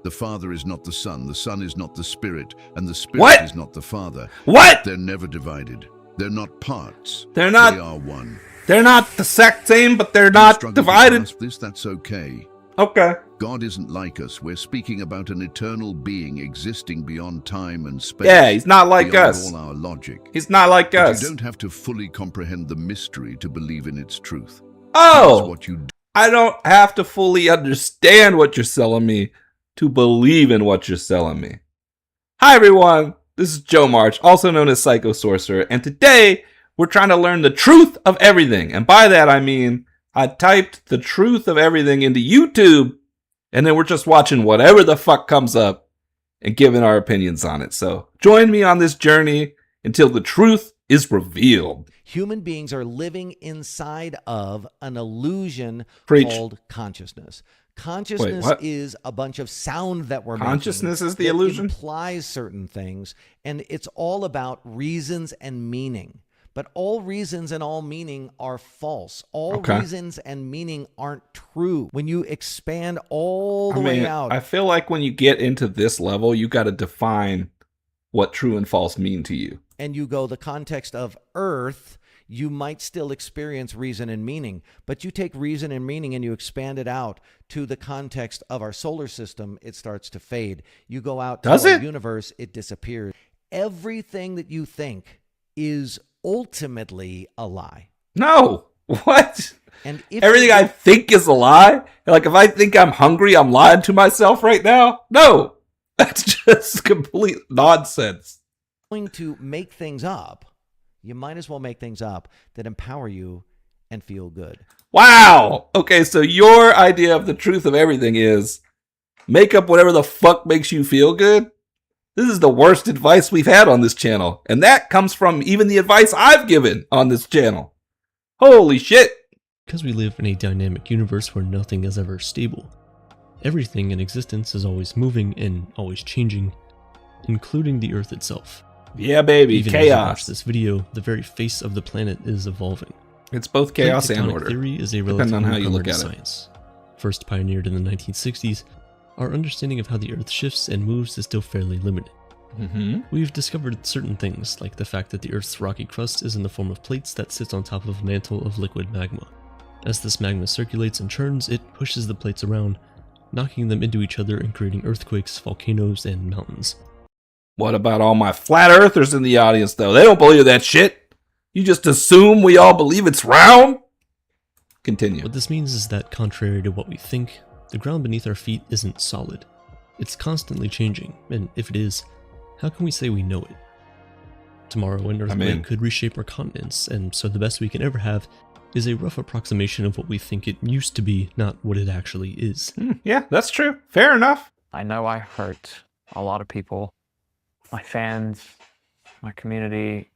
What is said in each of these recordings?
The Father is not the Son is not the Spirit, and the Spirit What? is not the Father. What? They're never divided. They're not parts. They're not. They are one. They're not the exact same, but they're You not struggle to divided. grasp this, that's okay. Okay. God isn't like us. We're speaking about an eternal being existing beyond time and space. Yeah, he's not like beyond us. all our logic. He's not like But us. you don't have to fully comprehend the mystery to believe in its truth. Here's Oh, what you do. I don't have to fully understand what you're selling me to believe in what you're selling me. Hi everyone, this is Joe March, also known as Psycho Sorcerer, and today we're trying to learn the truth of everything. And by that I mean I typed the truth of everything into YouTube, and then we're just watching whatever the fuck comes up and giving our opinions on it. So join me on this journey until the truth is revealed. Human beings are living inside of an illusion Preach. called consciousness. Consciousness what? is a bunch of sound that we're Consciousness making is the that illusion? implies certain things, and it's all about reasons and meaning. But all reasons and all meaning are false. All Okay. reasons and meaning aren't true. When you expand all the way out, I feel like when you get into this level, you got to define what true and false mean to you. and you go the context of Earth, you might still experience reason and meaning, but you take reason and meaning and you expand it out to the context of our solar system, it starts to fade. You go out to Does our it? universe, it disappears. Everything that you think is ultimately a lie. No. What? And if Everything you I think is a lie? Like if I think I'm hungry, I'm lying to myself right now? No. That's just complete nonsense. going to make things up, you might as well make things up that empower you and feel good. Wow. Okay, so your idea of the truth of everything is make up whatever the fuck makes you feel good? This is the worst advice we've had on this channel. And that comes from even the advice I've given on this channel. Holy shit. Because we live in a dynamic universe where nothing is ever stable. Everything in existence is always moving and always changing, including the Earth itself. Yeah, baby. Even as you watch Chaos. this video, the very face of the planet is evolving. It's both chaos Plate and tectonic order. theory is a depending relatively on how you newcomer look to at it. science. First pioneered in the 1960s, our understanding of how the Earth shifts and moves is still fairly limited. Mm-hmm. We've discovered certain things, like the fact that the Earth's rocky crust is in the form of plates that sit on top of a mantle of liquid magma. As this magma circulates and churns, it pushes the plates around, knocking them into each other and creating earthquakes, volcanoes, and mountains. What about all my flat earthers in the audience, though? They don't believe that shit. You just assume we all believe it's round? Continue. What this means is that, contrary to what we think, the ground beneath our feet isn't solid. It's constantly changing, and if it is, how can we say we know it? Tomorrow, an earthquake could reshape our continents, and so the best we can ever have is a rough approximation of what we think it used to be, not what it actually is. Yeah, that's true. Fair enough. I know I hurt a lot of people, my fans, my community,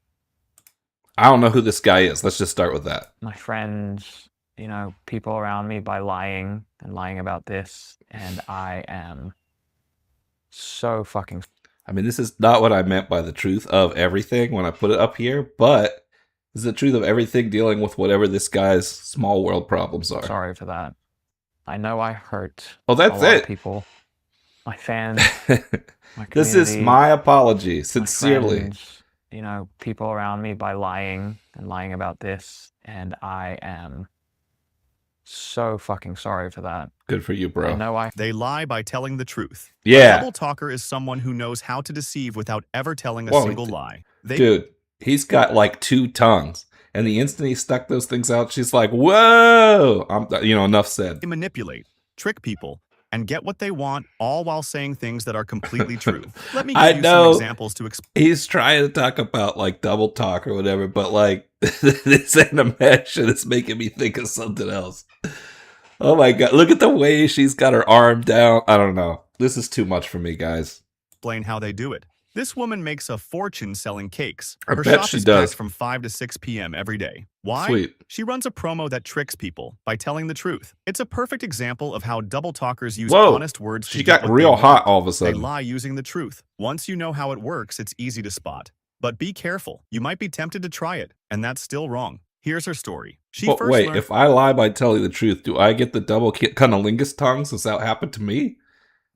I don't know who this guy is. Let's just start with that. my friends, you know, people around me by lying and lying about this. And I am so fucking I mean, this is not what I meant by the truth of everything when I put it up here, but this is the truth of everything dealing with whatever this guy's small world problems are. sorry for that. I know I hurt Oh, a that's lot it. of people, my fans, my community, This is my apology, my sincerely. friends, you know, people around me by lying and lying about this. And I am so fucking sorry for that. Good for you, I bro. know I They lie by telling the truth. Yeah. A double talker is someone who knows how to deceive without ever telling a Whoa, single lie. They Dude, he's got like 2 tongues. And the instant he stuck those things out, she's like, whoa! Enough said. manipulate, trick people, and get what they want, all while saying things that are completely true. Let me I give you know. some examples to explain. He's trying to talk about like double talk or whatever, but like this animation is making me think of something else. Oh my god, look at the way she's got her arm down. I don't know. This is too much for me, guys. How they do it. This woman makes a fortune selling cakes. I Her bet shop she is does. packed from 5 to 6 p.m. every day. Why? Sweet. She runs a promo that tricks people by telling the truth. It's a perfect example of how double talkers use Whoa, honest words to she get got what they real want. hot all of a They sudden. lie using the truth. Once you know how it works, it's easy to spot. But be careful. You might be tempted to try it, and that's still wrong. Here's her story. She But first wait, learned if I lie by telling the truth, do I get the double cunnilingus tongues? Does that happen to me?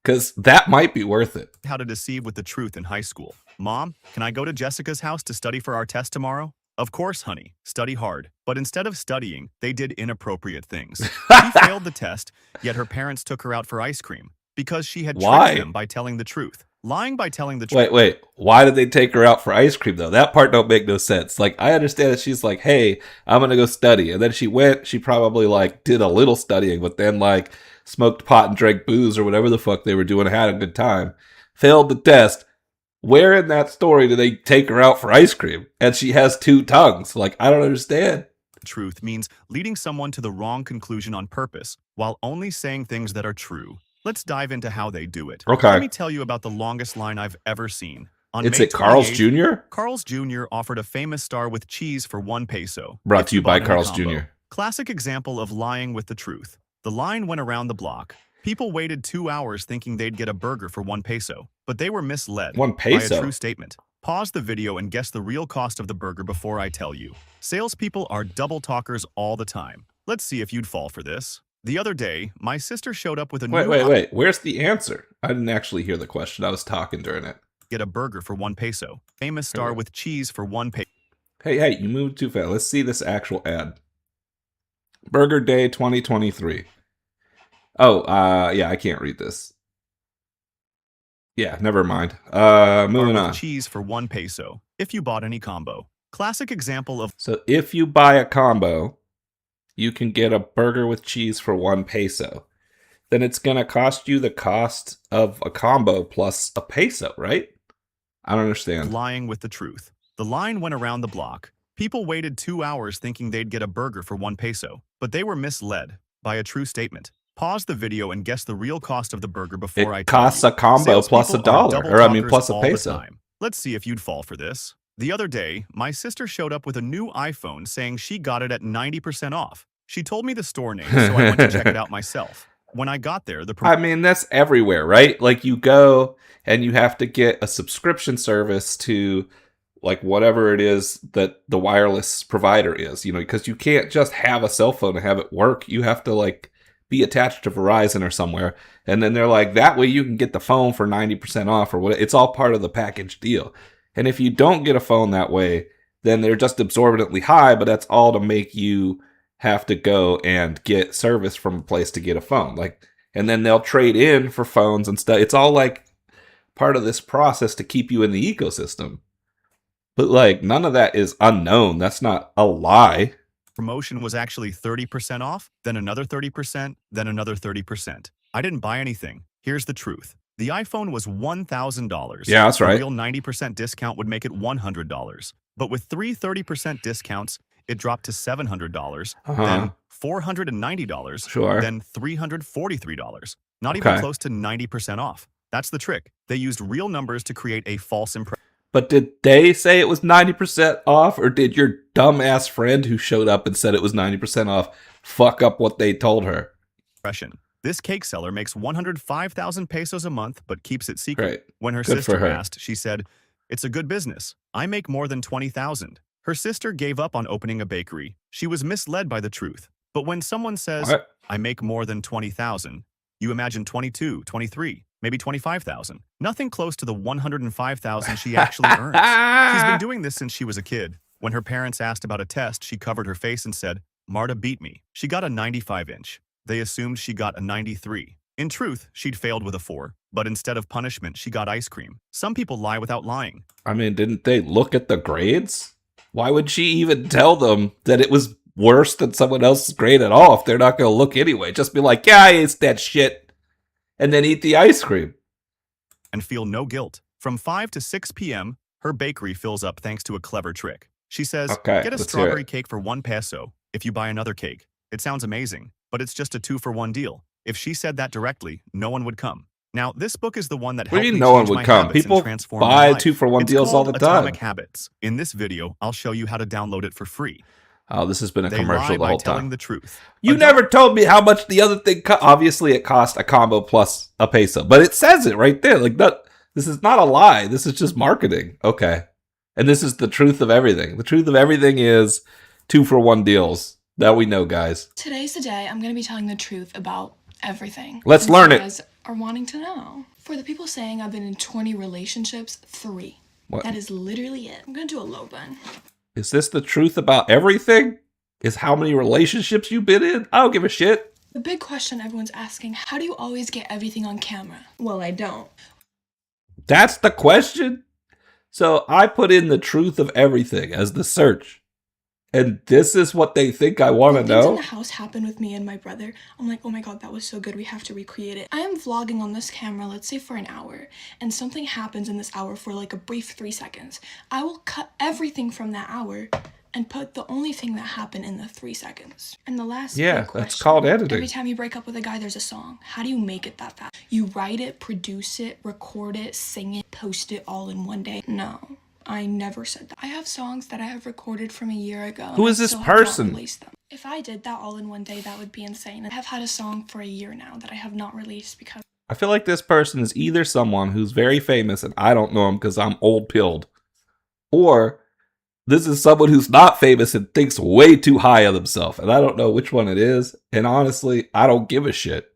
Because that might be worth it. How to deceive with the truth in high school. Mom, can I go to Jessica's house to study for our test tomorrow? Of course, honey. Study hard. But instead of studying, they did inappropriate things. She failed the test, yet her parents took her out for ice cream because she had tricked them by telling the truth. Lying by telling the truth. Wait. Why did they take her out for ice cream, though? That part don't make no sense. Like, I understand that she's like, hey, I'm going to go study. And then she went, she probably, like, did a little studying, but then, like, smoked pot and drank booze or whatever the fuck they were doing and had a good time. Failed the test. Where in that story do they take her out for ice cream? And she has 2 tongues. Like, I don't understand. Truth means leading someone to the wrong conclusion on purpose while only saying things that are true. Let's dive into how they do it. Okay. Let me tell you about the longest line I've ever seen. On It's May at Carl's 28th, Jr.? Carl's Jr. offered a famous star with cheese for 1 peso. Brought if to you bought by any Carl's combo. Jr. Classic example of lying with the truth. The line went around the block. People waited 2 hours thinking they'd get a burger for 1 peso, but they were misled 1 by a peso? true statement. Pause the video and guess the real cost of the burger before I tell you. Salespeople are double talkers all the time. Let's see if you'd fall for this. The other day, my sister showed up with a new... Wait. Where's the answer? I didn't actually hear the question. I was talking during it. Get a burger for 1 peso. Famous star Okay. with cheese for 1 peso. Hey, you moved too fast. Let's see this actual ad. Burger Day 2023. Oh, yeah, I can't read this. Yeah, never mind. Moving on. Cheese for 1 peso. If you bought any combo. Classic example of... So if you buy a combo, you can get a burger with cheese for 1 peso. Then it's going to cost you the cost of a combo plus a peso, right? I don't understand. Lying with the truth. The line went around the block. People waited 2 hours thinking they'd get a burger for 1 peso, but they were misled by a true statement. Pause the video and guess the real cost of the burger before I tell you. It costs a combo plus Salespeople $1, are or I mean double plus a talkers all the peso. time. Let's see if you'd fall for this. The other day, my sister showed up with a new iPhone saying she got it at 90% off. She told me the store name, so I went to check it out myself. When I got there, I mean, that's everywhere, right? Like, you go and you have to get a subscription service to, like, whatever it is that the wireless provider is, you know, because you can't just have a cell phone and have it work. You have to, like, be attached to Verizon or somewhere. And then they're like, that way you can get the phone for 90% off or what. It's all part of the package deal. And if you don't get a phone that way, then they're just absorbently high, but that's all to make you have to go and get service from a place to get a phone. Like, and then they'll trade in for phones and stuff. It's all like part of this process to keep you in the ecosystem. But like, none of that is unknown. That's not a lie. Promotion was actually 30% off, then another 30%, then another 30%. I didn't buy anything. Here's the truth. The iPhone was $1,000. Yeah, that's right. A real 90% discount would make it $100. But with 30% discounts, it dropped to $700, then $490, Sure. then $343. Not even close to 90% off. That's the trick. They used real numbers to create a false impression. But did they say it was 90% off, or did your dumbass friend who showed up and said it was 90% off fuck up what they told her? This cake seller makes 105,000 pesos a month, but keeps it secret. Great. When her Good for sister her. asked, she said, "It's a good business. I make more than 20,000." Her sister gave up on opening a bakery. She was misled by the truth. But when someone says, What? "I make more than 20,000," you imagine 22, 23, maybe 25,000. Nothing close to the 105,000 she actually earns. She's been doing this since she was a kid. When her parents asked about a test, she covered her face and said, "Marta beat me. She got a 95-inch. They assumed she got a 93. In truth, she'd failed with a 4, but instead of punishment, she got ice cream. Some people lie without lying. I mean, didn't they look at the grades? Why would she even tell them that it was worse than someone else's grade at all if they're not going to look anyway? Just be like, yeah, it's that shit, and then eat the ice cream. And feel no guilt. From 5 to 6 p.m., her bakery fills up thanks to a clever trick. She says, Okay, get a let's hear strawberry it. cake for 1 peso if you buy another cake. It sounds amazing, but it's just a 2-for-1 deal. If she said that directly, no one would come. Now, this book is the one that What helped do you me mean no one change would my come? habits and People transform my buy life. 2-for-1 It's deals all called the time. Atomic Habits. In this video, I'll show you how to download it for free. Oh, this has been a They commercial lie the by whole telling time. the truth. You Adult- never told me how much the other thing cost. Obviously, it cost a combo plus a peso, but it says it right there. Like, this is not a lie. This is just marketing. Okay. And this is the truth of everything. The truth of everything is 2-for-1 deals. That we know, guys. Today's the day I'm going to be telling the truth about everything. Let's learn it. are wanting to know. For the people saying I've been in 20 relationships, 3. What? That is literally it. I'm gonna do a low bun. Is this the truth about everything? Is how many relationships you've been in? I don't give a shit. The big question everyone's asking, how do you always get everything on camera? Well, I don't. That's the question? So I put in the truth of everything as the search. And this is what they think I want to When things in know? the house happened with me and my brother, I'm like, oh my god, that was so good, we have to recreate it. I am vlogging on this camera, let's say for an hour, and something happens in this hour for like a brief 3 seconds. I will cut everything from that hour and put the only thing that happened in the 3 seconds. And the last Yeah, big question, that's called editing. every time you break up with a guy, there's a song. How do you make it that fast? You write it, produce it, record it, sing it, post it all in one day? No. I never said that. I have songs that I have recorded from a year ago. Who and is I this still have not person? released them. If I did that all in one day, that would be insane. I have had a song for a year now that I have not released because I feel like this person is either someone who's very famous and I don't know him because I'm old pilled, or this is someone who's not famous and thinks way too high of themselves. And I don't know which one it is. And honestly, I don't give a shit.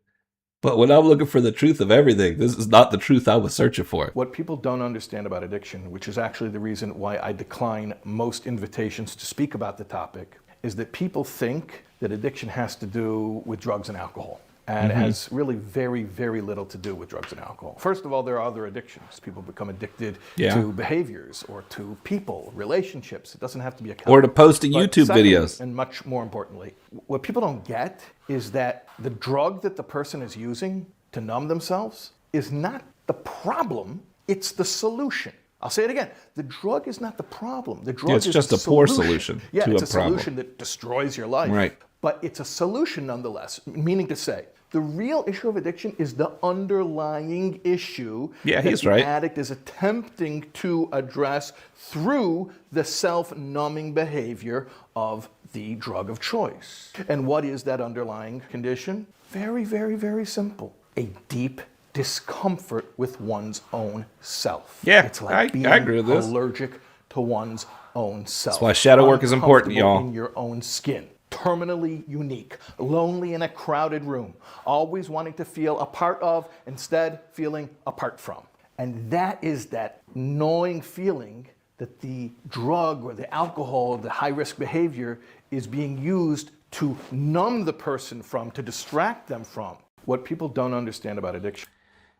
But when I'm looking for the truth of everything, this is not the truth I was searching for. What people don't understand about addiction, which is actually the reason why I decline most invitations to speak about the topic, is that people think that addiction has to do with drugs and alcohol. And it has really very, very little to do with drugs and alcohol. First of all, there are other addictions. People become addicted to behaviors or to people, relationships. It doesn't have to be a Or to posting But YouTube secondly, videos. and much more importantly, what people don't get is that the drug that the person is using to numb themselves is not the problem, it's the solution. I'll say it again. The drug is not the problem. The drug It's is just the a poor solution. solution Yeah, to it's a problem. solution that destroys your life. Right. But it's a solution nonetheless, meaning to say, the real issue of addiction is the underlying issue Yeah, that he's the right. addict is attempting to address through the self-numbing behavior of the drug of choice. And what is that underlying condition? Very, very, very simple. A deep discomfort with one's own self. Yeah, it's like being I agree with this. allergic to one's own self. That's why shadow work is important, Uncomfortable y'all. in your own skin. Terminally unique, lonely in a crowded room, always wanting to feel a part of, instead feeling apart from. And that is that gnawing feeling that the drug or the alcohol, the high-risk behavior is being used to numb the person from, to distract them from. What people don't understand about addiction.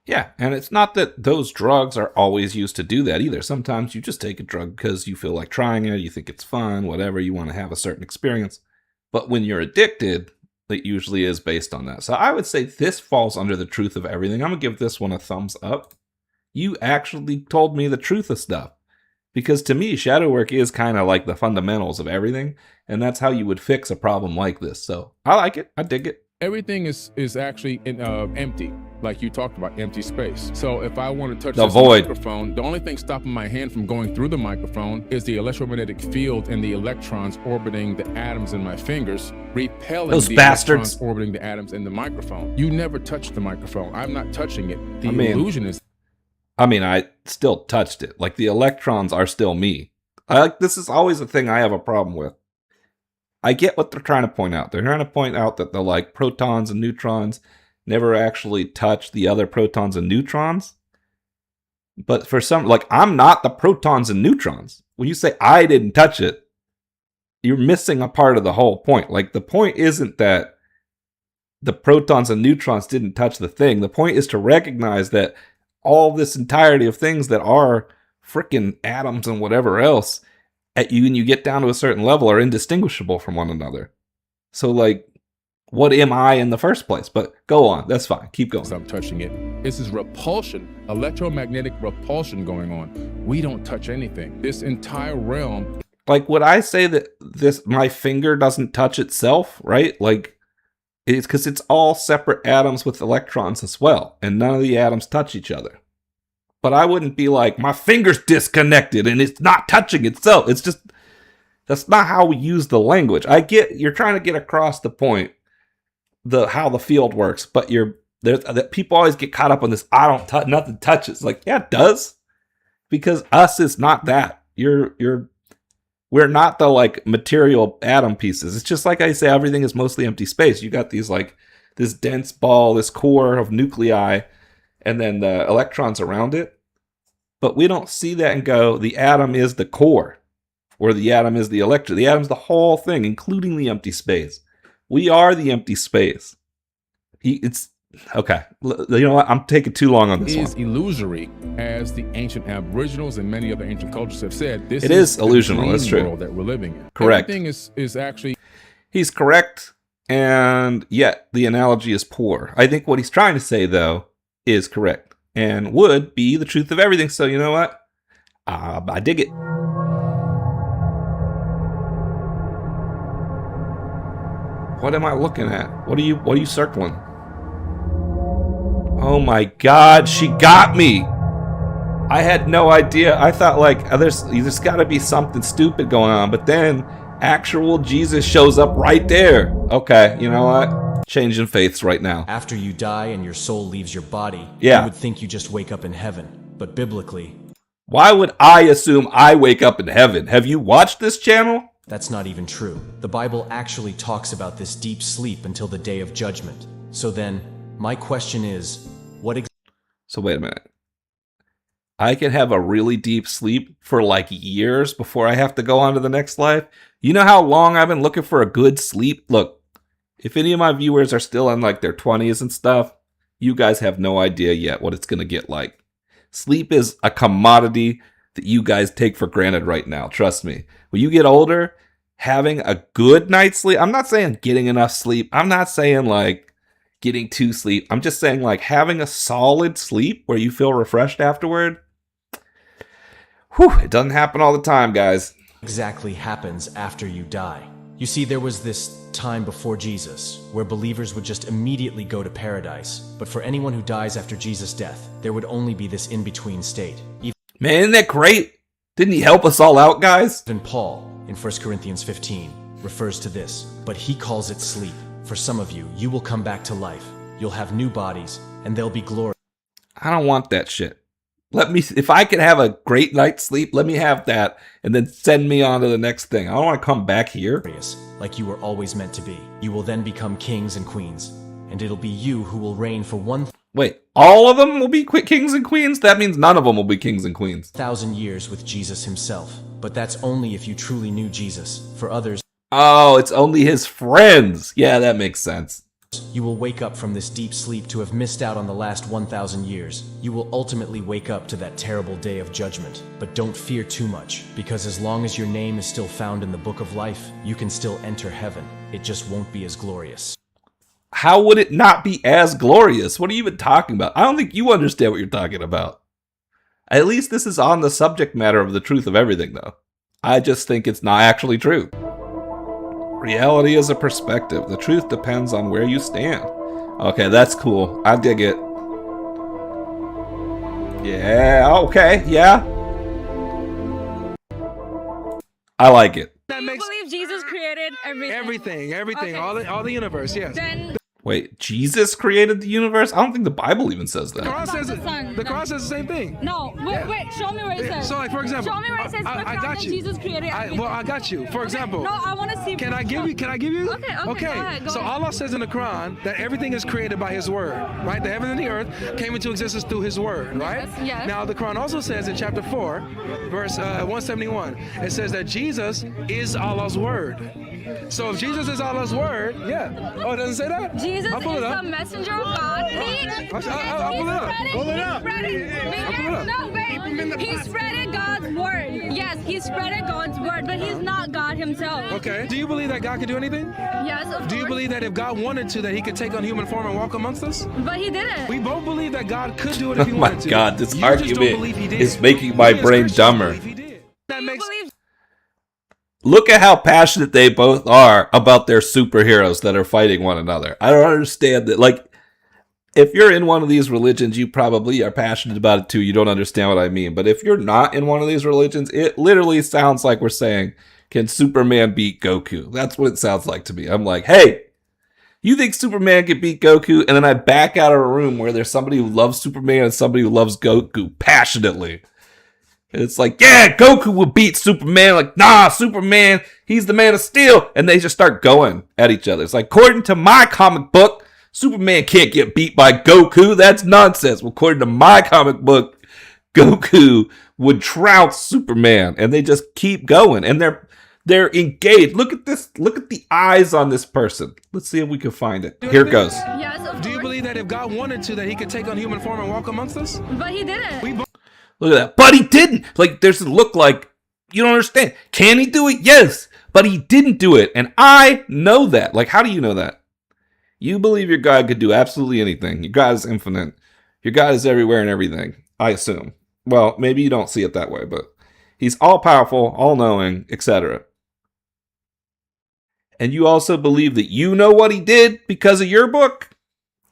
Yeah, and it's not that those drugs are always used to do that either. Sometimes you just take a drug because you feel like trying it, you think it's fun, whatever, you want to have a certain experience. But when you're addicted, it usually is based on that. So I would say this falls under the truth of everything. I'm going to give this one a thumbs up. You actually told me the truth of stuff. Because to me, shadow work is kind of like the fundamentals of everything. And that's how you would fix a problem like this. So I like it. I dig it. Everything is actually empty, like you talked about, empty space. So if I want to touch The this void. microphone, the only thing stopping my hand from going through the microphone is the electromagnetic field and the electrons orbiting the atoms in my fingers, repelling Those the bastards. electrons orbiting the atoms in the microphone. You never touch the microphone. I'm not touching it. The I mean- illusion is I still touched it. Like the electrons are still me. This is always a thing I have a problem with. I get what they're trying to point out. They're trying to point out that the protons and neutrons never actually touch the other protons and neutrons. But for some, I'm not the protons and neutrons. When you say I didn't touch it, you're missing a part of the whole point. The point isn't that the protons and neutrons didn't touch the thing. The point is to recognize that all this entirety of things that are frickin' atoms and whatever else when you get down to a certain level are indistinguishable from one another. So what am I in the first place? But go on, that's fine. Keep going. I'm touching it. This is repulsion, electromagnetic repulsion going on. We don't touch anything. This entire realm. Would I say that my finger doesn't touch itself, right? It's because it's all separate atoms with electrons as well, and none of the atoms touch each other. But I wouldn't be like, my finger's disconnected and it's not touching itself. It's just, that's not how we use the language. I get, you're trying to get across the point, how the field works, but people always get caught up on this, I don't touch, nothing touches. Yeah, it does. Because us is not that. We're not the material atom pieces. It's just like I say, everything is mostly empty space. You got these this dense ball, this core of nuclei and then the electrons around it. But we don't see that and go, the atom is the core, or the atom is the electron. The atom's the whole thing, including the empty space. We are the empty space. It's okay. You know what? I'm taking too long on this Is one. illusory, as the ancient Aboriginals and many other ancient cultures have said. This It is the illusional, dream that's true. world that we're living in. Correct. Everything is actually. He's correct, and yet the analogy is poor. I think what he's trying to say, though, is correct and would be the truth of everything. So you know what? I dig it. What am I looking at? What are you circling? Oh my God, she got me. I had no idea. I thought like there's got to be something stupid going on, but then actual Jesus shows up right there. Okay, you know what? Changing faiths right now. After you die and your soul leaves your body, Yeah. you would think you just wake up in heaven. But biblically, Why would I assume I wake up in heaven? Have you watched this channel? that's not even true. The Bible actually talks about this deep sleep until the day of judgment. So then, my question is, what So wait a minute. I can have a really deep sleep for like years before I have to go on to the next life. You know how long I've been looking for a good sleep? Look, if any of my viewers are still in like their 20s and stuff, you guys have no idea yet what it's going to get like. Sleep is a commodity that you guys take for granted right now. Trust me. When you get older, having a good night's sleep, I'm not saying getting enough sleep. I'm not saying like getting to sleep. I'm just saying like having a solid sleep where you feel refreshed afterward. Whew, it doesn't happen all the time, guys. exactly happens after you die? You see, there was this time before Jesus where believers would just immediately go to paradise. But for anyone who dies after Jesus' death, there would only be this in-between state. Man, isn't that great? Didn't he help us all out, guys? Even Paul, in 1 Corinthians 15, refers to this, but he calls it sleep. For some of you, you will come back to life. You'll have new bodies, and they'll be glorious. I don't want that shit. Let me, if I could have a great night's sleep, let me have that and then send me on to the next thing. I don't want to come back here. Like you were always meant to be. You will then become kings and queens, and it'll be you who will reign for Wait, all of them will be kings and queens? That means none of them will be kings and queens. 1,000 years with Jesus himself. But that's only if you truly knew Jesus. For others, Oh, it's only his friends. Yeah, that makes sense. you will wake up from this deep sleep to have missed out on the last 1,000 years. You will ultimately wake up to that terrible day of judgment. But don't fear too much, because as long as your name is still found in the book of life, you can still enter heaven. It just won't be as glorious. How would it not be as glorious? What are you even talking about? I don't think you understand what you're talking about. At least this is on the subject matter of the truth of everything, though. I just think it's not actually true. Reality is a perspective. The truth depends on where you stand. Okay, that's cool. I dig it. Yeah, okay, yeah. I like it. Do you believe Jesus created everything? Everything, Okay. all the universe, yes. Then Wait, Jesus created the universe? I don't think the Bible even says The that. Quran says it. Son, The no. Quran says the same thing. no, wait, show me where it says. So, like, for example, show me where it says in the I Quran got that you. Jesus created everything. I got you. For example, No, I want to see. Can I give you? Okay, go ahead, go So ahead. Allah says in the Quran that everything is created by His word, right? The heaven and the earth came into existence through His word, right? yes. Now the Quran also says in chapter 4, verse 171, it says that Jesus is Allah's word. So if Jesus is Allah's word, yeah. Oh, it doesn't say that? Jesus I'll is pull it up. the messenger of God. I'll pull it up. Pull it up. I'll pull it up. No, wait. He spreaded God's word. Yes, he spreaded God's word, but he's not God himself. Okay. Do you believe that God can do anything? Yes, of course. Do you believe that if God wanted to, that He could take on human form and walk amongst us? But he didn't. We both believe that God could do it if He Oh my wanted to. God, this You just don't argument believe He did. is making my We as brain Christians dumber. believe He did. That Do you makes believe Look at how passionate they both are about their superheroes that are fighting one another. I don't understand that. Like, if you're in one of these religions, you probably are passionate about it too. You don't understand what I mean. But if you're not in one of these religions, it literally sounds like we're saying, can Superman beat Goku? That's what it sounds like to me. I'm like, hey, you think Superman can beat Goku? And then I back out of a room where there's somebody who loves Superman and somebody who loves Goku passionately. And it's like, yeah, Goku will beat Superman. Like, nah, Superman, he's the man of steel. And they just start going at each other. It's like, according to my comic book, Superman can't get beat by Goku. That's nonsense. According to my comic book, Goku would trounce Superman, and they just keep going, and they're engaged. Look at this. Look at the eyes on this person. Let's see if we can find it. Here it goes. Yes, of Do you course. believe that if God wanted to, that he could take on human form and walk amongst us? But he didn't. Look at that. But he didn't. Like, there's a look like, you don't understand. Can he do it? Yes. But he didn't do it. And I know that. Like, how do you know that? You believe your God could do absolutely anything. Your God is infinite. Your God is everywhere and everything, I assume. Well, maybe you don't see it that way, but he's all-powerful, all-knowing, etc. And you also believe that you know what he did because of your book?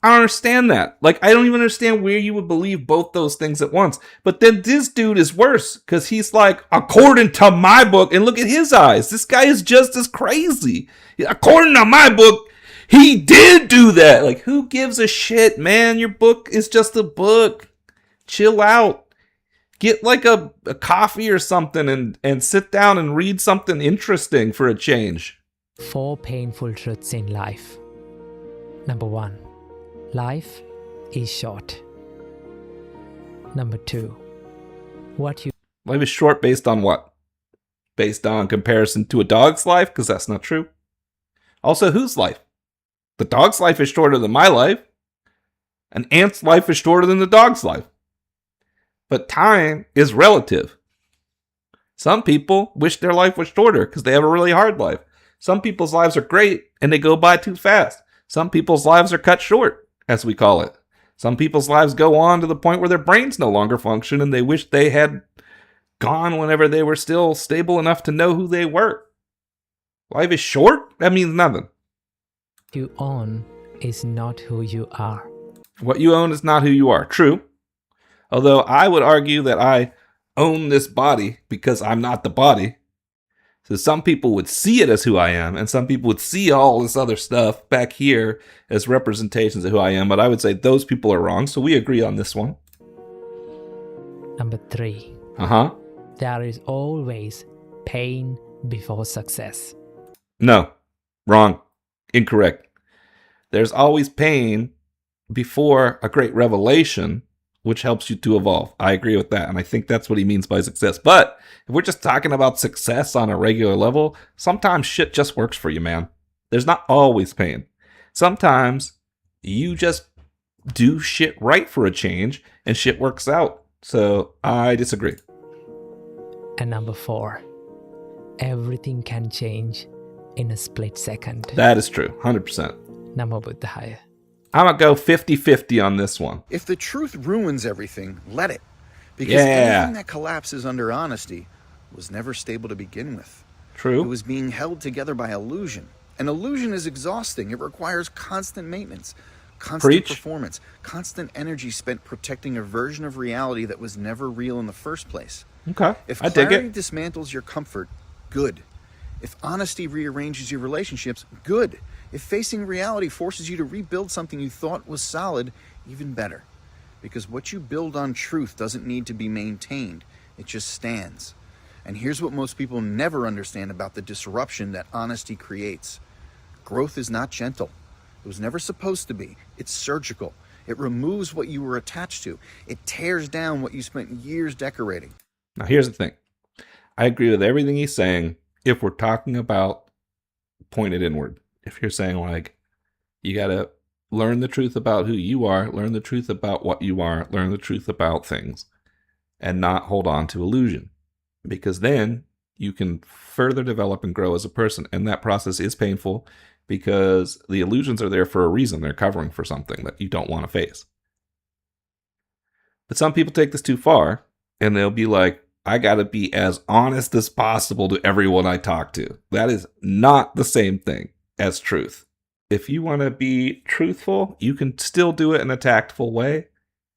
I don't understand that. Like, I don't even understand where you would believe both those things at once. But then this dude is worse, because he's like, according to my book, and look at his eyes. This guy is just as crazy. According to my book, he did do that. Like, who gives a shit, man? Your book is just a book. Chill out. Get like a coffee or something and sit down and read something interesting for a change. 4 painful truths in life. Number 1. Life is short. Number 2. Life is short based on what? Based on comparison to a dog's life? Because that's not true. Also, whose life? The dog's life is shorter than my life. An ant's life is shorter than the dog's life. But time is relative. Some people wish their life was shorter because they have a really hard life. Some people's lives are great and they go by too fast. Some people's lives are cut short, as we call it. Some people's lives go on to the point where their brains no longer function and they wish they had gone whenever they were still stable enough to know who they were. Life is short? That means nothing. You own is not who you are. What you own is not who you are. True. Although I would argue that I own this body because I'm not the body. So some people would see it as who I am, and some people would see all this other stuff back here as representations of who I am, but I would say those people are wrong, so we agree on this one. Number 3. There is always pain before success. No. Wrong. Incorrect. There's always pain before a great revelation, which helps you to evolve. I agree with that, and I think that's what he means by success. But if we're just talking about success on a regular level, sometimes shit just works for you, man. There's not always pain. Sometimes you just do shit right for a change, and shit works out. So I disagree. And number 4. Everything can change in a split second. That is true, 100%. Nama buddhaya. I'm going to go 50-50 on this one. If the truth ruins everything, let it. Because Yeah. anything that collapses under honesty was never stable to begin with. True. It was being held together by illusion. An illusion is exhausting. It requires constant maintenance, constant Preach. performance, constant energy spent protecting a version of reality that was never real in the first place. Okay, If I dig clarity it. dismantles your comfort, good. If honesty rearranges your relationships, good. If facing reality forces you to rebuild something you thought was solid, even better. Because what you build on truth doesn't need to be maintained. It just stands. And here's what most people never understand about the disruption that honesty creates. Growth is not gentle. It was never supposed to be. It's surgical. It removes what you were attached to. It tears down what you spent years decorating. Now, here's the thing. I agree with everything he's saying if we're talking about pointed inward. If you're saying, like, you got to learn the truth about who you are, learn the truth about what you are, learn the truth about things, and not hold on to illusion. Because then you can further develop and grow as a person. And that process is painful because the illusions are there for a reason. They're covering for something that you don't want to face. But some people take this too far, and they'll be like, I got to be as honest as possible to everyone I talk to. That is not the same thing as truth. If you want to be truthful, you can still do it in a tactful way.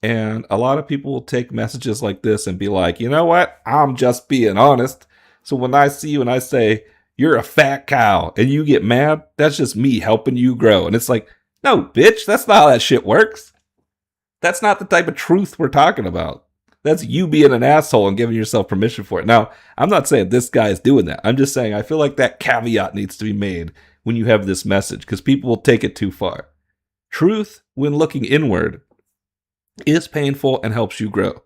And a lot of people will take messages like this and be like, you know what? I'm just being honest. So when I see you and I say, you're a fat cow, and you get mad, that's just me helping you grow. And it's like, no, bitch, that's not how that shit works. That's not the type of truth we're talking about. That's you being an asshole and giving yourself permission for it. Now, I'm not saying this guy is doing that. I'm just saying I feel like that caveat needs to be made when you have this message, because people will take it too far. Truth, when looking inward, is painful and helps you grow.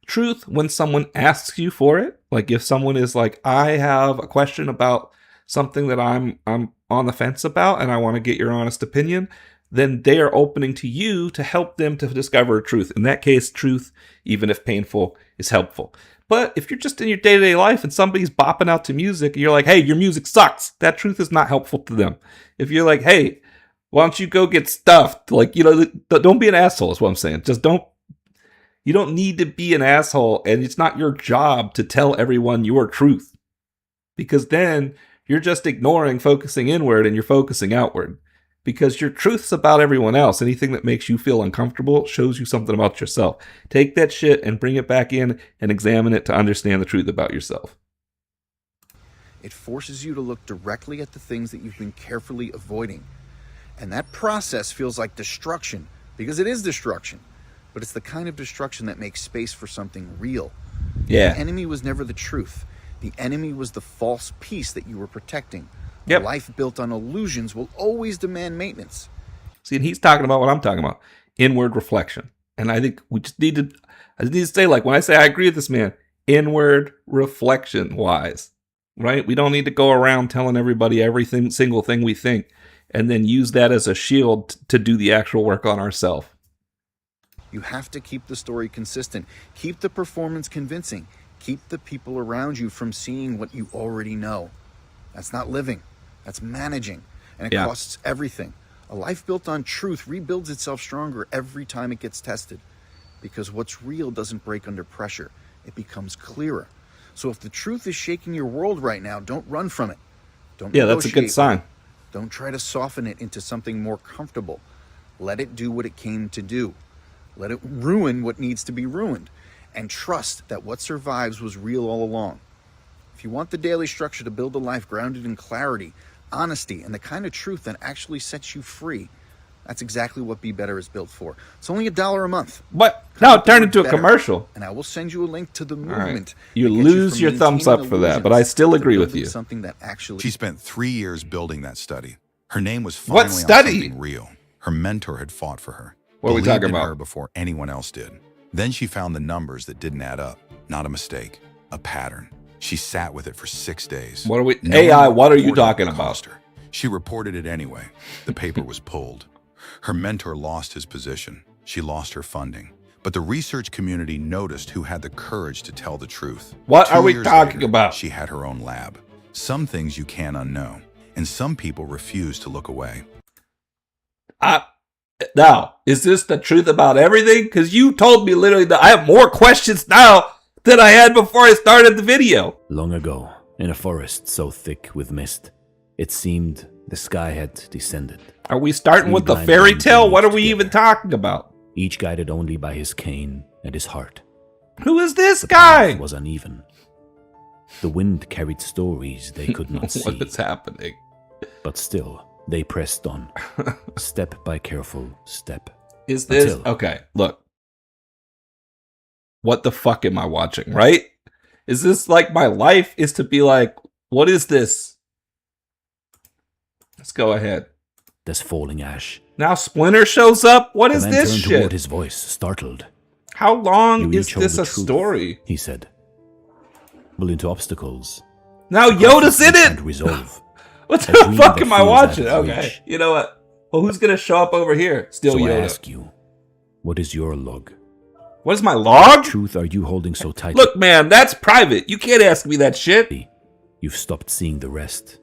Truth, when someone asks you for it, like if someone is like, I have a question about something that I'm on the fence about and I want to get your honest opinion, then they are opening to you to help them to discover truth. In that case, truth, even if painful, is helpful. But if you're just in your day-to-day life and somebody's bopping out to music and you're like, hey, your music sucks, that truth is not helpful to them. If you're like, hey, why don't you go get stuffed? Like, don't be an asshole is what I'm saying. You don't need to be an asshole, and it's not your job to tell everyone your truth. Because then you're just ignoring focusing inward and you're focusing outward. Because your truth's about everyone else. Anything that makes you feel uncomfortable shows you something about yourself. Take that shit and bring it back in and examine it to understand the truth about yourself. It forces you to look directly at the things that you've been carefully avoiding. And that process feels like destruction, because it is destruction. But it's the kind of destruction that makes space for something real. Yeah. The enemy was never the truth. The enemy was the false peace that you were protecting. Yep. A life built on illusions will always demand maintenance. See, and he's talking about what I'm talking about. Inward reflection. And I think I just need to say, like, when I say I agree with this man, inward reflection wise, right? We don't need to go around telling everybody everything, single thing we think, and then use that as a shield to do the actual work on ourselves. You have to keep the story consistent. Keep the performance convincing. Keep the people around you from seeing what you already know. That's not living. That's managing. And it costs everything. A life built on truth rebuilds itself stronger every time it gets tested. Because what's real doesn't break under pressure. It becomes clearer. So if the truth is shaking your world right now, don't run from it. Don't that's a good sign. Don't try to soften it into something more comfortable. Let it do what it came to do. Let it ruin what needs to be ruined. And trust that what survives was real all along. If you want the daily structure to build a life grounded in clarity, honesty, and the kind of truth that actually sets you free, that's exactly what Be Better is built for. It's only $1 a month. What? Now it turned into a commercial. And I will send you a link to the movement. Right. You lose your thumbs up for that, but I still agree with you. Something that actually... She spent 3 years building that study. Her name was finally on something real. Her mentor had fought for her. What are we talking about? Her before anyone else did. Then she found the numbers that didn't add up. Not a mistake, a pattern. She sat with it for 6 days. What are we? AI, what are you talking about? She reported it anyway. The paper was pulled. Her mentor lost his position. She lost her funding. But the research community noticed who had the courage to tell the truth. What are we talking about? She had her own lab. Some things you can't unknow, and some people refuse to look away. Now, is this the truth about everything? Because you told me literally that I have more questions now than I had before I started the video. Long ago, in a forest so thick with mist, it seemed the sky had descended. Are we starting with the fairy tale? What are we even talking about? Each guided only by his cane and his heart. Who is this guy? The path was uneven. The wind carried stories they could not see. What is happening? But still, they pressed on, step by careful step. Is this... Okay, look. What the fuck am I watching, right? Is this like my life is to be like, what is this? Let's go ahead. There's falling ash. Now Splinter shows up? What is this shit? Toward his voice, startled. How long is this a story? He said. Will into obstacles. Now Yoda's in it! Resolve. What the fuck am I watching? Okay, you know what? Well, who's gonna show up over here? Still so Yoda. I ask you, what is your log? What is my log? What truth are you holding so tight? Look, man, that's private. You can't ask me that shit. You've stopped seeing the rest.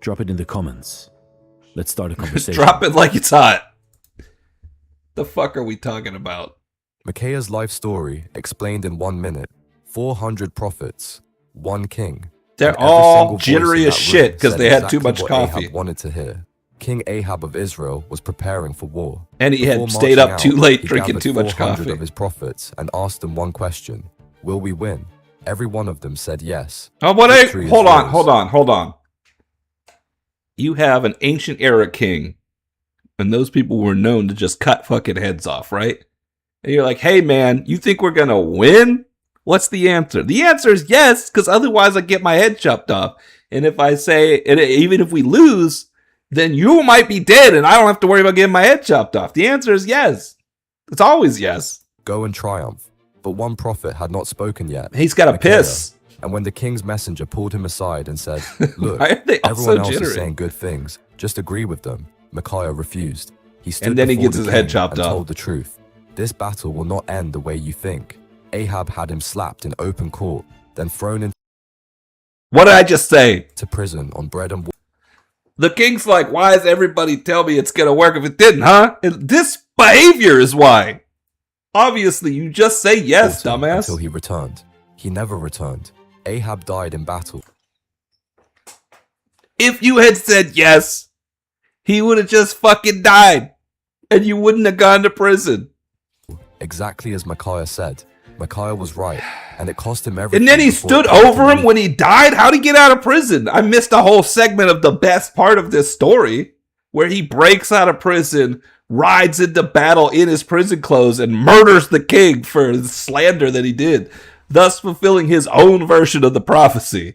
Drop it in the comments. Let's start a conversation. Drop it like it's hot. The fuck are we talking about? Micaiah's life story explained in 1 minute. 400 prophets, 1 king. They're all jittery as shit because they had too much coffee. Ahab wanted to hear. King Ahab of Israel was preparing for war. And he had stayed up too late drinking too much coffee. Of his prophets and asked them one question: will we win? Every one of them said yes. Oh, hold on. You have an ancient era king, and those people were known to just cut fucking heads off, right? And you're like, hey man, you think we're gonna win? What's the answer? The answer is yes, because otherwise I get my head chopped off. And if I say, and even if we lose, then you might be dead and I don't have to worry about getting my head chopped off. The answer is yes. It's always yes. Go and triumph. But one prophet had not spoken yet. He's got to piss. And when the king's messenger pulled him aside and said, look, Why are they all everyone so else jittery? is saying good things. Just agree with them. Micaiah refused. He stood And then he before gets the his head king chopped and off. told the truth. This battle will not end the way you think. Ahab had him slapped in open court, then thrown into What did I just say? prison on bread and water. The king's like, why does everybody tell me it's going to work if it didn't, huh? This behavior is why. Obviously, you just say yes, dumbass. Until he returned. He never returned. Ahab died in battle. If you had said yes, he would have just fucking died. And you wouldn't have gone to prison. Exactly as Micaiah said. Micaiah was right, and it cost him everything. And then he before stood it came to over him me. when he died? How'd he get out of prison? I missed a whole segment of the best part of this story, where he breaks out of prison, rides into battle in his prison clothes, and murders the king for the slander that he did, thus fulfilling his own version of the prophecy.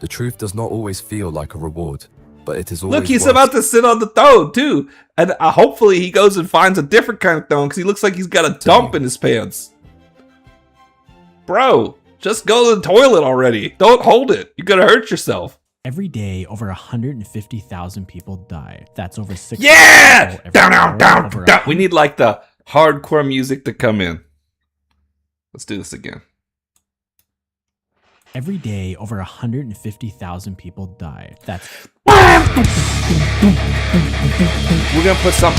The truth does not always feel like a reward, but it is always Look, he's worth about to sit on the throne, too. And hopefully he goes and finds a different kind of throne, because he looks like he's got a dump in his pants. Bro, just go to the toilet already. Don't hold it. You're going to hurt yourself. Every day, over 150,000 people die. That's over 6. Yeah! Down. We need like the hardcore music to come in. Let's do this again. Every day, over 150,000 people die. That's. We're gonna put some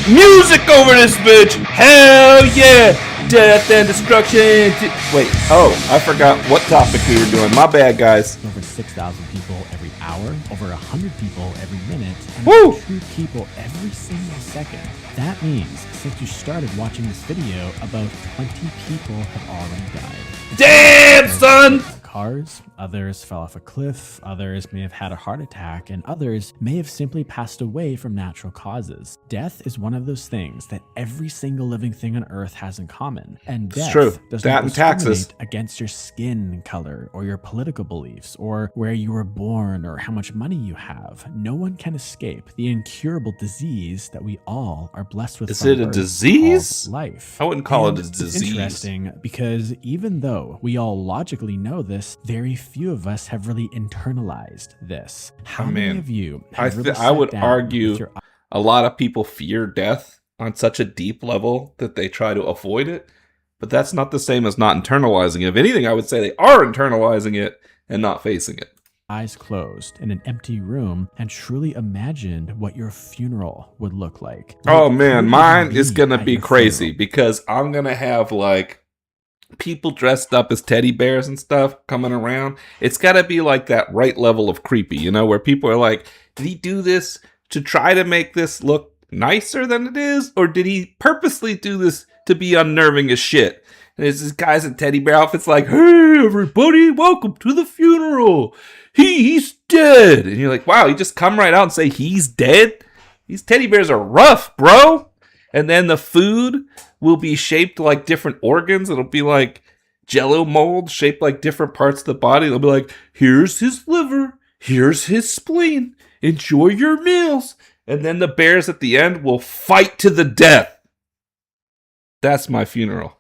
music over this bitch. Hell yeah! Death and destruction. Wait, oh, I forgot what topic we were doing. My bad, guys. Over 6,000 people every hour, over 100 people every minute, and Woo! over 2 people every single second. That means, since you started watching this video, about 20 people have already died. Damn, son! Cars, others fell off a cliff, others may have had a heart attack, and others may have simply passed away from natural causes. Death is one of those things that every single living thing on Earth has in common, and death does That not and taxes. discriminate against your skin color or your political beliefs or where you were born or how much money you have. No one can escape the incurable disease that we all are blessed with. Is from it a birth disease? called life. I wouldn't call And it a it's disease. interesting because even though we all logically know this, very few of us have really internalized this. How many of you have really I would sat down argue with your a lot of people fear death on such a deep level that they try to avoid it, but that's not the same as not internalizing it. If anything, I would say they are internalizing it and not facing it. eyes closed in an empty room and truly imagined what your funeral would look like? Oh Like, man, who mine would is be gonna at be your crazy funeral? because I'm gonna have like people dressed up as teddy bears and stuff coming around. It's gotta be like that right level of creepy, you know, where people are like, did he do this to try to make this look nicer than it is? Or did he purposely do this to be unnerving as shit? And it's this guys in teddy bear outfits like, hey everybody, welcome to the funeral. He's dead. And you're like, wow, you just come right out and say he's dead? These teddy bears are rough, bro. And then the food will be shaped like different organs. It'll be like Jello mold shaped like different parts of the body. They'll be like, here's his liver, here's his spleen. Enjoy your meals. And then the bears at the end will fight to the death. That's my funeral.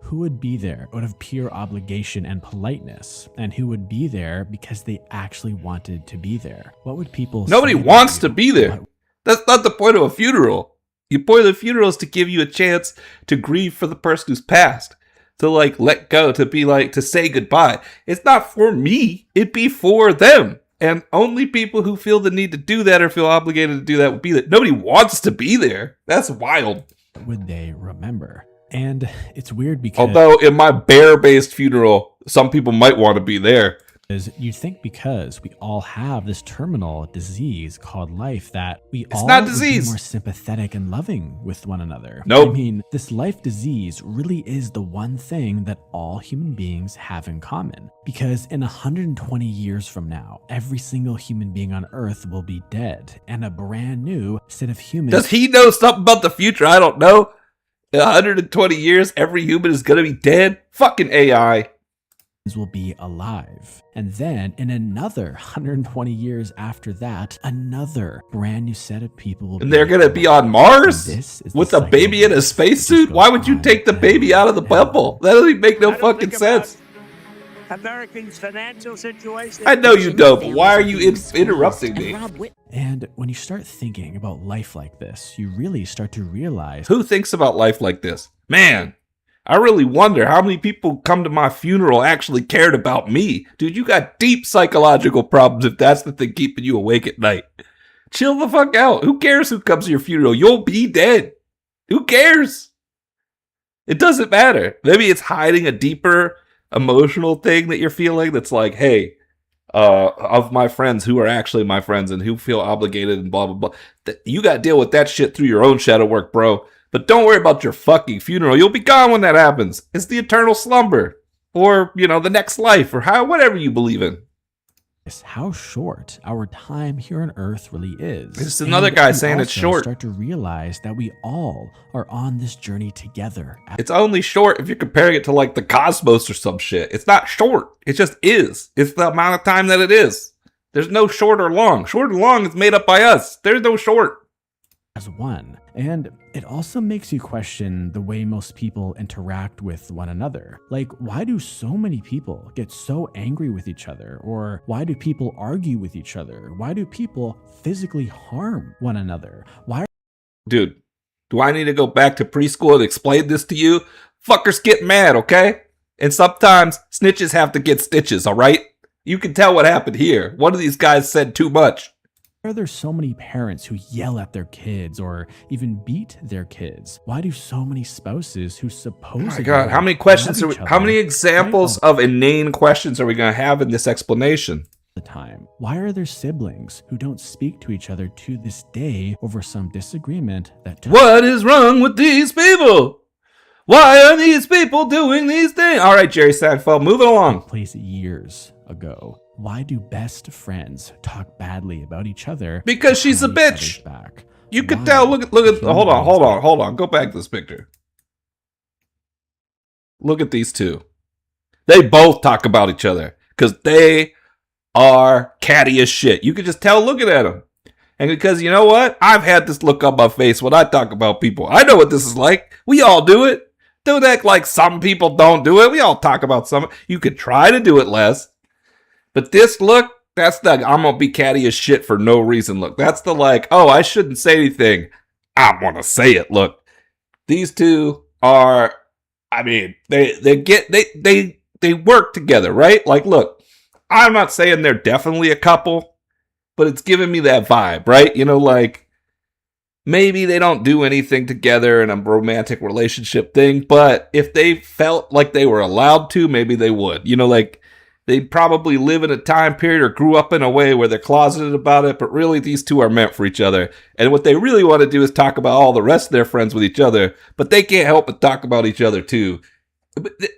Who would be there out of pure obligation and politeness, and who would be there because they actually wanted to be there? What would people Nobody say wants to be there. That's not the point of a funeral. The point of the funeral is to give you a chance to grieve for the person who's passed. To like let go, to be like, to say goodbye. It's not for me, it'd be for them. And only people who feel the need to do that or feel obligated to do that would be there. Nobody wants to be there. That's wild. would they remember? And it's weird because Although in my bear-based funeral, some people might want to be there. you'd think because we all have this terminal disease called life that we It's all not would be disease. more sympathetic and loving with one another. Nope. I mean, this life disease really is the one thing that all human beings have in common. Because in 120 years from now, every single human being on Earth will be dead, and a brand new set of humans. Does he know something about the future I don't know? In 120 years, every human is going to be dead? Fucking AI. will be alive. And then in another 120 years after that, another brand new set of people will And they're going to be on Mars with a baby in a spacesuit? Why would you take the baby out of the bubble? That doesn't make no fucking sense. Americans' financial situation. I know you don't, but why are you interrupting me? And when you start thinking about life like this, you really start to realize... Who thinks about life like this? Man, I really wonder how many people come to my funeral actually cared about me. Dude, you got deep psychological problems if that's the thing keeping you awake at night. Chill the fuck out. Who cares who comes to your funeral? You'll be dead. Who cares? It doesn't matter. Maybe it's hiding a deeper emotional thing that you're feeling that's like, hey, of my friends who are actually my friends and who feel obligated and blah, blah, blah. You got to deal with that shit through your own shadow work, bro. But don't worry about your fucking funeral. You'll be gone when that happens. It's the eternal slumber. Or, you know, the next life. Or whatever you believe in. How short our time here on Earth really is. It's another guy saying it's short. Start to realize that we all are on this journey together. It's only short if you're comparing it to like the cosmos or some shit. It's not short. It just is. It's the amount of time that it is. There's no short or long. Short or long is made up by us. There's no short. As one. And it also makes you question the way most people interact with one another. Like, why do so many people get so angry with each other? Or why do people argue with each other? Why do people physically harm one another? Dude, do I need to go back to preschool and explain this to you? Fuckers get mad, okay? And sometimes snitches have to get stitches, all right? You can tell what happened here. One of these guys said too much. Why are there so many parents who yell at their kids or even beat their kids? Why do so many spouses who supposedly... Oh my God, how many questions are we, how many examples of inane questions are we going to have in this explanation? The time. Why are there siblings who don't speak to each other to this day over some disagreement that... What is wrong with these people? Why are these people doing these things? All right, Jerry Seinfeld, moving along. Place years ago. Why do best friends talk badly about each other? Because she's a bitch. You could tell. Look at. Hold on. Go back to this picture. Look at these two. They both talk about each other because they are catty as shit. You could just tell looking at them. And because you know what? I've had this look on my face when I talk about people. I know what this is like. We all do it. Don't act like some people don't do it. We all talk about some. You could try to do it less. But this look, that's the I'm gonna be catty as shit for no reason look. That's the like, oh, I shouldn't say anything. I'm gonna say it look. These two are, I mean, they work together, right? Like, look, I'm not saying they're definitely a couple, but it's giving me that vibe, right? You know, like maybe they don't do anything together in a romantic relationship thing, but if they felt like they were allowed to, maybe they would. You know, like they probably live in a time period or grew up in a way where they're closeted about it, but really these two are meant for each other. And what they really want to do is talk about all the rest of their friends with each other, but they can't help but talk about each other too.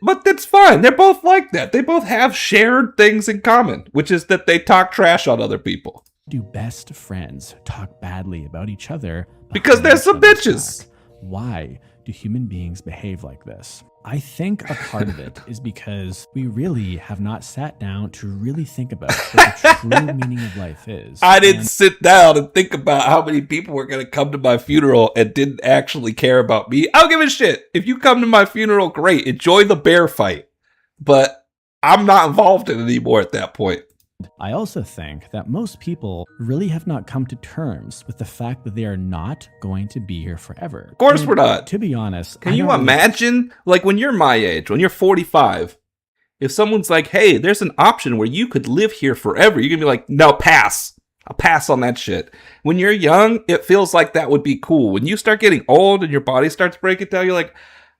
But that's fine. They're both like that. They both have shared things in common, which is that they talk trash on other people. Do best friends talk badly about each other? Because they're some bitches. Why do human beings behave like this? I think a part of it is because we really have not sat down to really think about what the true meaning of life is. I didn't sit down and think about how many people were going to come to my funeral and didn't actually care about me. I don't give a shit. If you come to my funeral, great. Enjoy the bear fight. But I'm not involved in it anymore at that point. I also think that most people really have not come to terms with the fact that they are not going to be here forever. Of course we're not. To be honest, can you imagine, like when you're my age, when you're 45, if someone's like, hey, there's an option where you could live here forever, you're going to be like, no, pass. I'll pass on that shit. When you're young, it feels like that would be cool. When you start getting old and your body starts breaking down, you're like,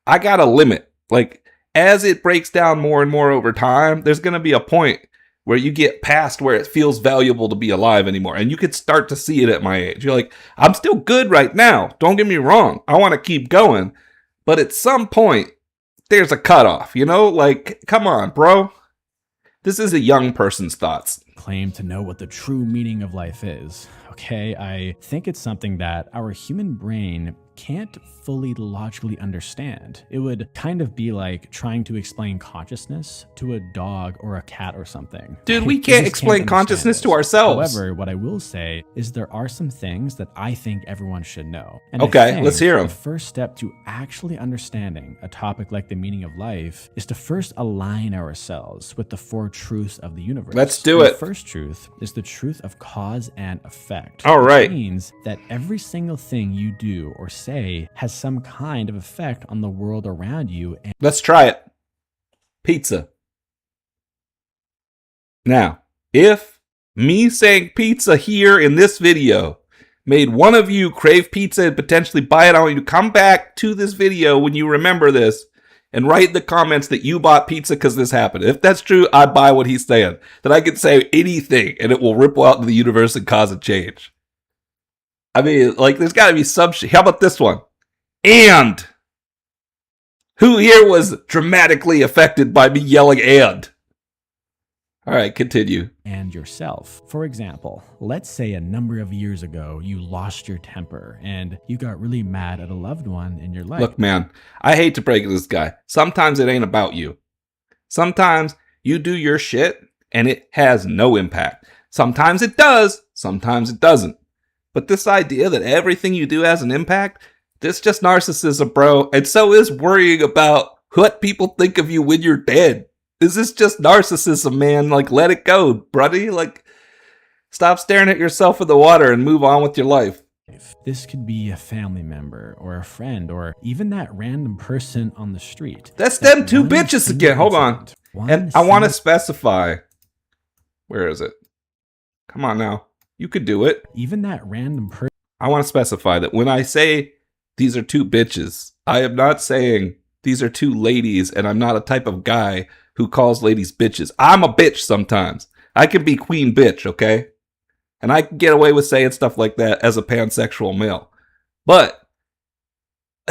I got a limit. Like, as it breaks down more and more over time, there's going to be a point where you get past where it feels valuable to be alive anymore. And you could start to see it at my age. You're like, I'm still good right now. Don't get me wrong. I want to keep going. But at some point, there's a cutoff, you know? Like, come on, bro. This is a young person's thoughts. Claim to know what the true meaning of life is. Okay, I think it's something that our human brain can't fully logically understand. It would kind of be like trying to explain consciousness to a dog or a cat or something. Dude, we You can't just explain consciousness to ourselves. However, what I will say is there are some things that I think everyone should know. And Okay, let's hear 'em. The first step to actually understanding a topic like the meaning of life is to first align ourselves with the four truths of the universe. Let's do And it. The first truth is the truth of cause and effect. All right. Which means that every single thing you do or say has some kind of effect on the world around you. And let's try it. Pizza. Now, if me saying pizza here in this video made one of you crave pizza and potentially buy it, I want you to come back to this video when you remember this and write in the comments that you bought pizza because this happened. If that's true, I buy what he's saying. That I can say anything and it will ripple out into the universe and cause a change. I mean, like, there's got to be some shit. How about this one? And who here was dramatically affected by me yelling and? All right, continue. And yourself. For example, let's say a number of years ago, you lost your temper and you got really mad at a loved one in your life. Look, man, I hate to break it to this guy. Sometimes it ain't about you. Sometimes you do your shit and it has no impact. Sometimes it does, sometimes it doesn't. But this idea that everything you do has an impact, this is just narcissism, bro. And so is worrying about what people think of you when you're dead. This is just narcissism, man. Like, let it go, buddy. Like, stop staring at yourself in the water and move on with your life. This could be a family member or a friend or even that random person on the street. That's them two bitches again. Hold on. And I want to specify. Where is it? Come on now. You could do it. Even that random person. I want to specify that when I say these are two bitches, I am not saying these are two ladies, and I'm not a type of guy who calls ladies bitches. I'm a bitch sometimes. I can be queen bitch, okay? And I can get away with saying stuff like that as a pansexual male. But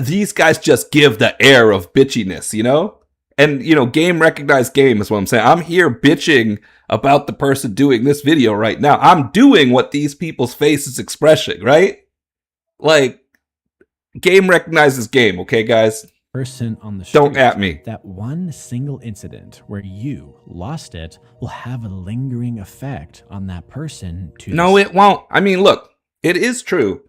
these guys just give the air of bitchiness, you know? And, you know, game recognized game is what I'm saying. I'm here bitching about the person doing this video right now. I'm doing what these people's face is expressing, right? Like, game recognizes game, okay, guys? Person on the street. Don't at me. That one single incident where you lost it will have a lingering effect on that person. No, it won't. I mean, look, it is true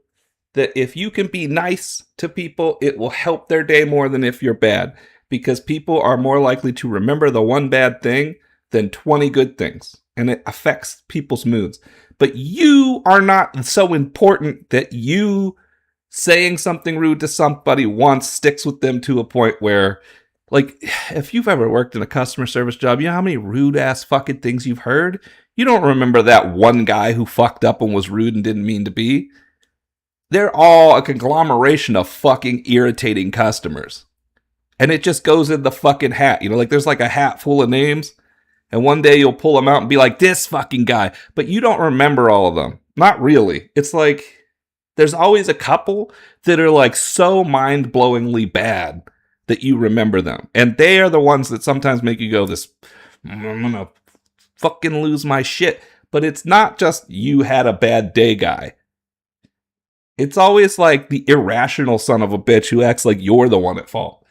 that if you can be nice to people, it will help their day more than if you're bad. Because people are more likely to remember the one bad thing than 20 good things. And it affects people's moods. But you are not so important that you saying something rude to somebody once sticks with them to a point where, like, if you've ever worked in a customer service job, you know how many rude ass fucking things you've heard? You don't remember that one guy who fucked up and was rude and didn't mean to be. They're all a conglomeration of fucking irritating customers. And it just goes in the fucking hat. You know, like there's like a hat full of names. And one day you'll pull them out and be like, this fucking guy. But you don't remember all of them. Not really. It's like, there's always a couple that are like so mind-blowingly bad that you remember them. And they are the ones that sometimes make you go this, I'm gonna fucking lose my shit. But it's not just you had a bad day guy. It's always like the irrational son of a bitch who acts like you're the one at fault.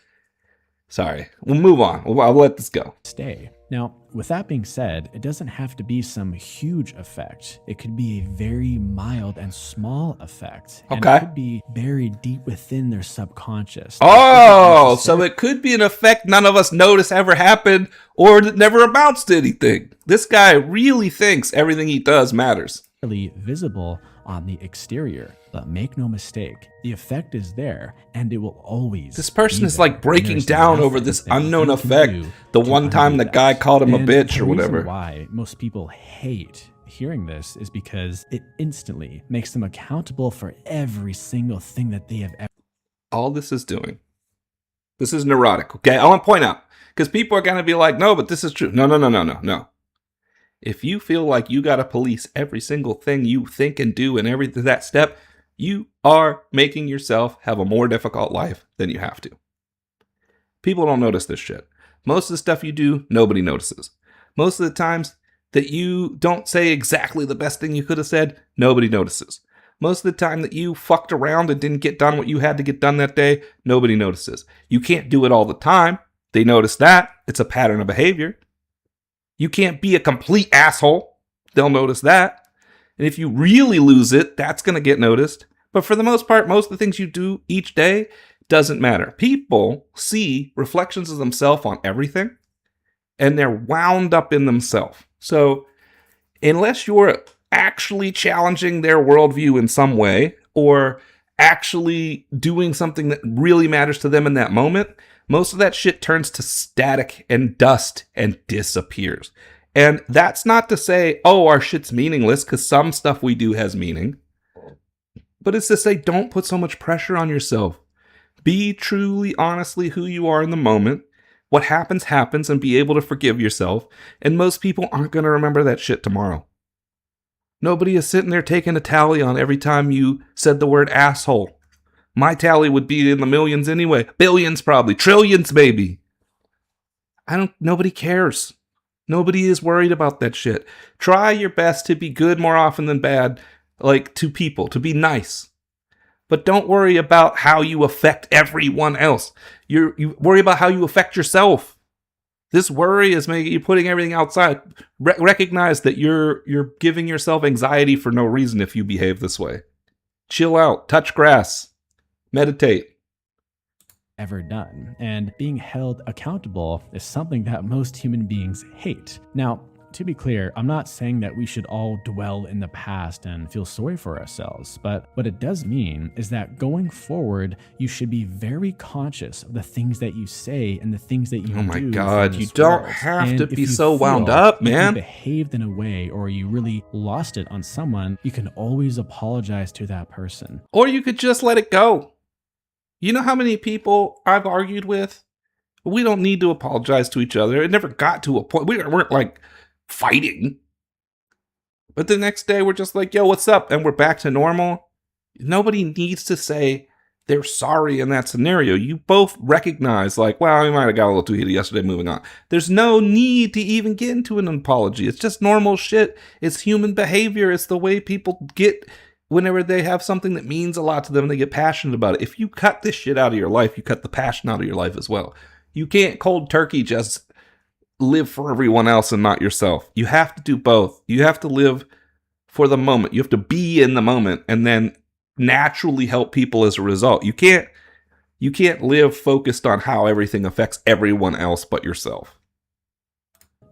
Sorry, we'll move on. I'll let this go. Stay. Now, with that being said, it doesn't have to be some huge effect. It could be a very mild and small effect. And Okay. it could be buried deep within their subconscious. Oh, so it could be an effect none of us notice ever happened or that never amounts to anything. This guy really thinks everything he does matters. Visible on the exterior, but make no mistake, the effect is there and it will always. This person be is there. like breaking There's down over nothing this that unknown you can effect. do The to one time undo the guy that. called him a And bitch the or reason whatever. Why most people hate hearing this is because it instantly makes them accountable for every single thing that they have ever. All this is doing. This is neurotic, okay? I want to point out, because people are going to be like, no, but this is true. No. If you feel like you got to police every single thing you think and do and every that step, you are making yourself have a more difficult life than you have to. People don't notice this shit. Most of the stuff you do, nobody notices. Most of the times that you don't say exactly the best thing you could have said, nobody notices. Most of the time that you fucked around and didn't get done what you had to get done that day, nobody notices. You can't do it all the time. They notice that. It's a pattern of behavior. You can't be a complete asshole. They'll notice that. And if you really lose it, that's going to get noticed. But for the most part, most of the things you do each day doesn't matter. People see reflections of themselves on everything, and they're wound up in themselves. So unless you're actually challenging their worldview in some way, or actually doing something that really matters to them in that moment, most of that shit turns to static and dust and disappears. And that's not to say, oh, our shit's meaningless, because some stuff we do has meaning. But it's to say, don't put so much pressure on yourself. Be truly, honestly who you are in the moment. What happens, happens, and be able to forgive yourself. And most people aren't going to remember that shit tomorrow. Nobody is sitting there taking a tally on every time you said the word asshole. My tally would be in the millions anyway. Billions probably. Trillions maybe. Nobody cares. Nobody is worried about that shit. Try your best to be good more often than bad, like to people, to be nice. But don't worry about how you affect everyone else. You worry about how you affect yourself. This worry is making you putting everything outside. Recognize that you're giving yourself anxiety for no reason if you behave this way. Chill out, touch grass, meditate. Ever done. And being held accountable is something that most human beings hate. Now, to be clear, I'm not saying that we should all dwell in the past and feel sorry for ourselves, but what it does mean is that going forward, you should be very conscious of the things that you say and the things that you do. Oh my God, you don't have and to if be you so wound feel up, like man. you behaved in a way or you really lost it on someone, you can always apologize to that person. Or you could just let it go. You know how many people I've argued with? We don't need to apologize to each other. It never got to a point. We weren't like fighting. But the next day we're just like, yo, what's up? And we're back to normal. Nobody needs to say they're sorry in that scenario. You both recognize like, well, we might have got a little too heated yesterday, moving on. There's no need to even get into an apology. It's just normal shit. It's human behavior. It's the way people get whenever they have something that means a lot to them and they get passionate about it. If you cut this shit out of your life, you cut the passion out of your life as well. You can't cold turkey just live for everyone else and not yourself. You have to do both. You have to live for the moment. You have to be in the moment and then naturally help people as a result. You can't live focused on how everything affects everyone else but yourself.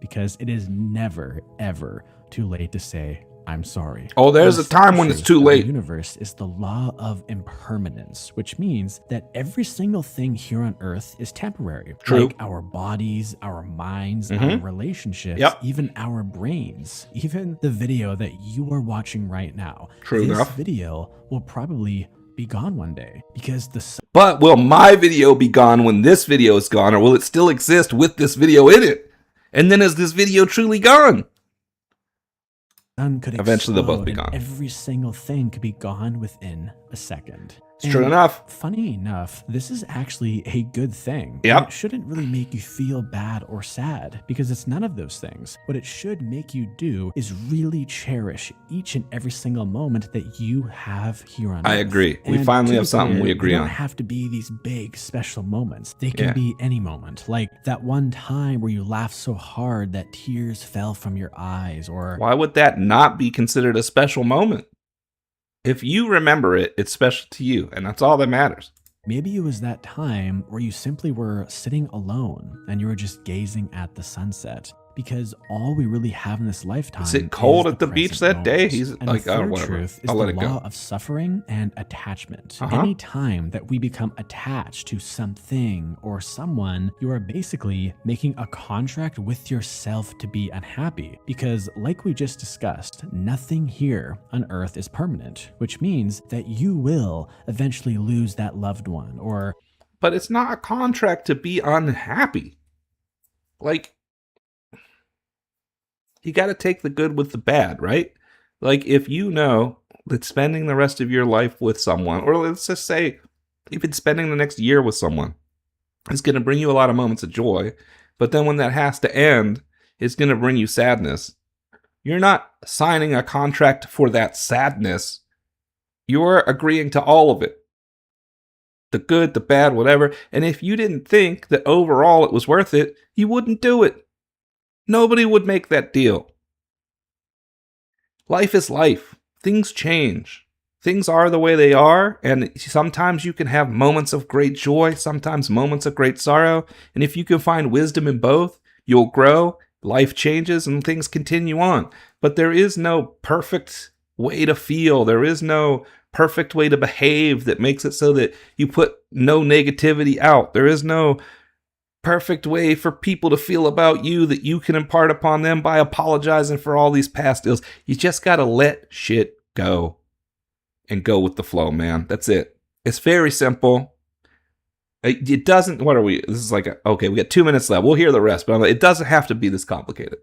Because it is never, ever too late to say, I'm sorry. Oh, there's a time when it's too late. The universe is the law of impermanence, which means that every single thing here on Earth is temporary. True. Like our bodies, our minds, our relationships, even our brains, even the video that you are watching right now. True enough. This video will probably be gone one day because But will my video be gone when this video is gone, or will it still exist with this video in it? And then is this video truly gone? sun could Eventually they'll both explode be and gone. every single thing could be gone within a second. It's true enough. Funny enough, this is actually a good thing. Yep. And it shouldn't really make you feel bad or sad because it's none of those things. What it should make you do is really cherish each and every single moment that you have here on Earth. I agree. We And finally to have be something clear, we agree they on. don't have to be these big special moments. They can Yeah. be any moment. Like that one time where you laughed so hard that tears fell from your eyes, or Why would that not be considered a special moment? If you remember it, it's special to you, and that's all that matters. maybe it was that time where you simply were sitting alone and you were just gazing at the sunset. Because all we really have in this lifetime Is it cold is at the beach present that day? moment. He's And like, the oh, third whatever. truth is I'll the let it go. law of suffering and attachment. Uh-huh. Any time that we become attached to something or someone, you are basically making a contract with yourself to be unhappy. Because like we just discussed, nothing here on Earth is permanent, which means that you will eventually lose that loved one or But it's not a contract to be unhappy. Like, you got to take the good with the bad, right? Like, if you know that spending the rest of your life with someone, or let's just say even spending the next year with someone, is going to bring you a lot of moments of joy, but then when that has to end, it's going to bring you sadness. You're not signing a contract for that sadness. You're agreeing to all of it. The good, the bad, whatever. And if you didn't think that overall it was worth it, you wouldn't do it. Nobody would make that deal. Life is life. Things change. Things are the way they are, and sometimes you can have moments of great joy, sometimes moments of great sorrow, and if you can find wisdom in both, you'll grow, life changes, and things continue on. But there is no perfect way to feel. There is no perfect way to behave that makes it so that you put no negativity out. There is no perfect way for people to feel about you that you can impart upon them by apologizing for all these past ills. You just got to let shit go and go with the flow, man. That's it. It's very simple. It doesn't, what are we? This is like, okay, we got 2 minutes left. We'll hear the rest, but it doesn't have to be this complicated.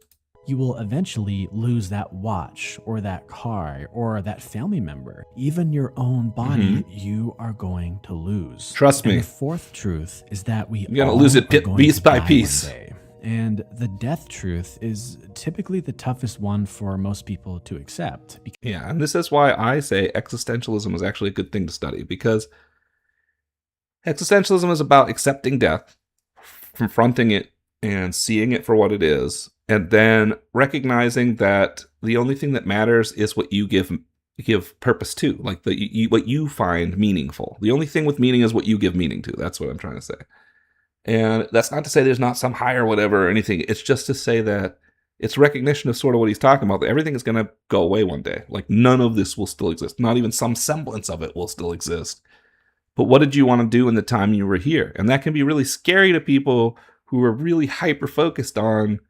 You will eventually lose that watch or that car or that family member. Even your own body, you are going to lose. Trust me. And the fourth truth is that you're going to lose it piece by piece. And the death truth is typically the toughest one for most people to accept. Yeah, and this is why I say existentialism is actually a good thing to study, because existentialism is about accepting death, confronting it, and seeing it for what it is, and then recognizing that the only thing that matters is what you give purpose to, like what you find meaningful. The only thing with meaning is what you give meaning to. That's what I'm trying to say. And that's not to say there's not some higher whatever or anything. It's just to say that it's recognition of sort of what he's talking about, that everything is going to go away one day. Like none of this will still exist. Not even some semblance of it will still exist. But what did you want to do in the time you were here? And that can be really scary to people who are really hyper-focused on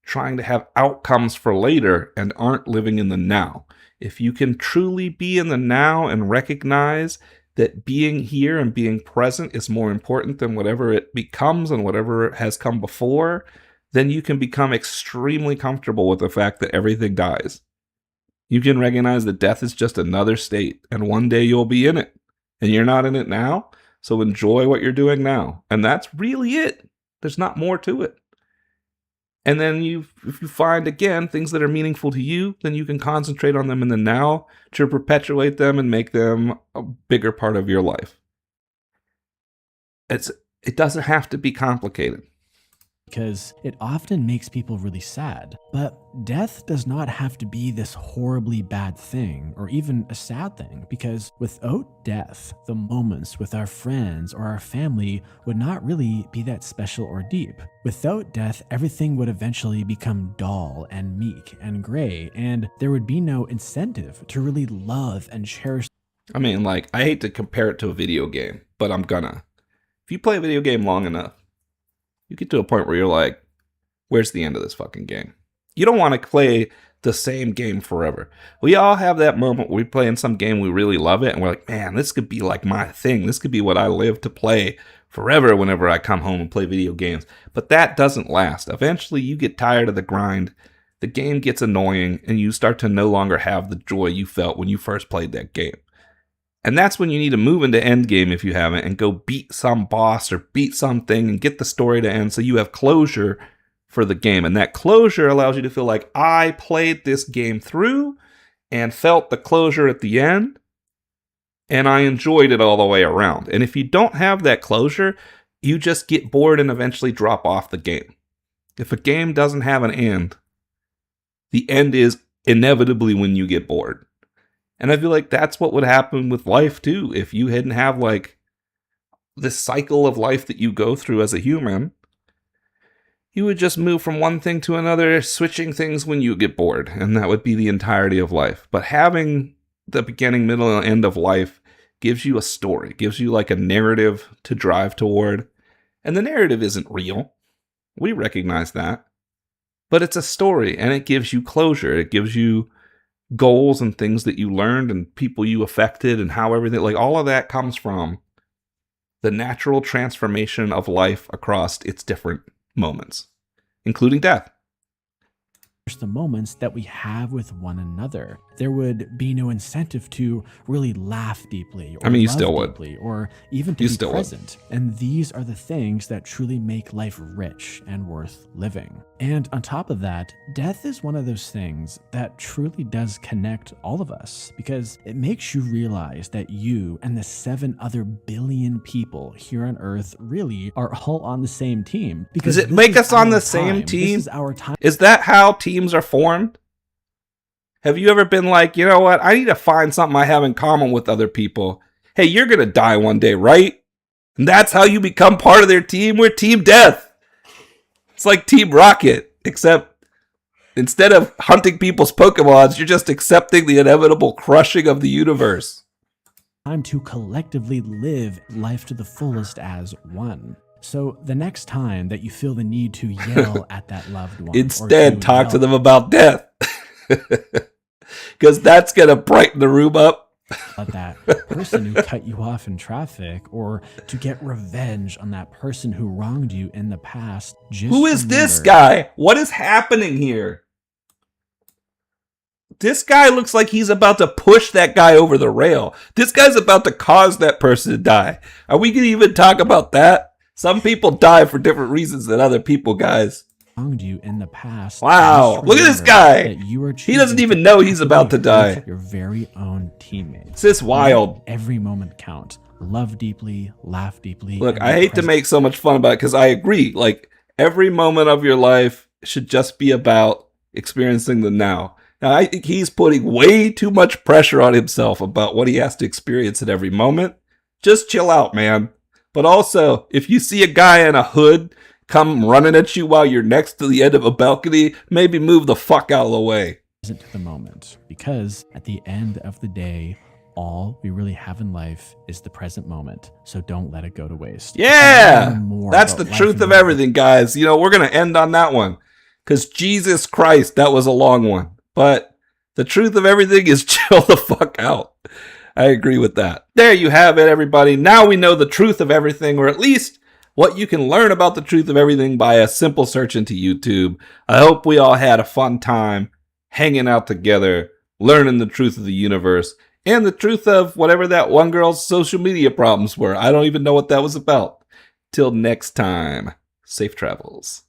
trying to have outcomes for later and aren't living in the now. If you can truly be in the now and recognize that being here and being present is more important than whatever it becomes and whatever has come before, then you can become extremely comfortable with the fact that everything dies. You can recognize that death is just another state, and one day you'll be in it, and you're not in it now, so enjoy what you're doing now. And that's really it. There's not more to it. And then if you find, again, things that are meaningful to you, then you can concentrate on them in the now to perpetuate them and make them a bigger part of your life. It doesn't have to be complicated. Because it often makes people really sad. But death does not have to be this horribly bad thing or even a sad thing, because without death, the moments with our friends or our family would not really be that special or deep. Without death, everything would eventually become dull and meek and gray, and there would be no incentive to really love and cherish. I mean, like, I hate to compare it to a video game, but I'm gonna. If you play a video game long enough, you get to a point where you're like, where's the end of this fucking game? You don't want to play the same game forever. We all have that moment where we play in some game, we really love it, and we're like, man, this could be like my thing. This could be what I live to play forever whenever I come home and play video games. But that doesn't last. Eventually, you get tired of the grind, the game gets annoying, and you start to no longer have the joy you felt when you first played that game. And that's when you need to move into endgame if you haven't, and go beat some boss or beat something and get the story to end so you have closure for the game. And that closure allows you to feel like, I played this game through and felt the closure at the end, and I enjoyed it all the way around. And if you don't have that closure, you just get bored and eventually drop off the game. If a game doesn't have an end, the end is inevitably when you get bored. And I feel like that's what would happen with life too. If you didn't have like this cycle of life that you go through as a human, you would just move from one thing to another, switching things when you get bored. And that would be the entirety of life. But having the beginning, middle, and end of life gives you a story, gives you like a narrative to drive toward. And the narrative isn't real. We recognize that. But it's a story, and it gives you closure. It gives you goals and things that you learned and people you affected and how everything, like all of that comes from the natural transformation of life across its different moments, including death. the moments that we have with one another. There would be no incentive to really laugh deeply, or you love still would. deeply, or even to You be still would. present. And these are the things that truly make life rich and worth living. And on top of that, death is one of those things that truly does connect all of us, because it makes you realize that you and the 7 other billion people here on Earth really are all on the same team. Because Does it this make is us on our the same time. team? This is our time. Is that how teams are formed? Have you ever been like, you know what? I need to find something I have in common with other people. Hey, you're going to die one day, right? And that's how you become part of their team? We're Team Death. It's like Team Rocket, except instead of hunting people's Pokemons, you're just accepting the inevitable crushing of the universe. Time to collectively live life to the fullest as one. So the next time that you feel the need to yell at that loved one, Instead, talk to them about death. Because that's going to brighten the room up. That person who cut you off in traffic, or to get revenge on that person who wronged you in the past. Just Who is this remember- guy? What is happening here? This guy looks like he's about to push that guy over the rail. This guy's about to cause that person to die. Are we going to even talk about that? Some people die for different reasons than other people, guys. Wronged you in the past. Wow, Just look at this remember guy. that you are He doesn't choosing even to know he's about to actively die. hurt your very own teammates. This is wild. Let every moment count. Love deeply, laugh deeply. Look, and I be hate to present. make so much fun about it because I agree. Like, every moment of your life should just be about experiencing the now. Now, I think he's putting way too much pressure on himself about what he has to experience at every moment. Just chill out, man. But also, if you see a guy in a hood come running at you while you're next to the end of a balcony, maybe move the fuck out of the way. Present to the moment, because at the end of the day, all we really have in life is the present moment. So don't let it go to waste. Yeah, Learn more that's the about life truth and of love. everything, guys. You know, we're going to end on that one because Jesus Christ, that was a long one. But the truth of everything is chill the fuck out. I agree with that. There you have it, everybody. Now we know the truth of everything, or at least what you can learn about the truth of everything by a simple search into YouTube. I hope we all had a fun time hanging out together, learning the truth of the universe, and the truth of whatever that one girl's social media problems were. I don't even know what that was about. Till next time, safe travels.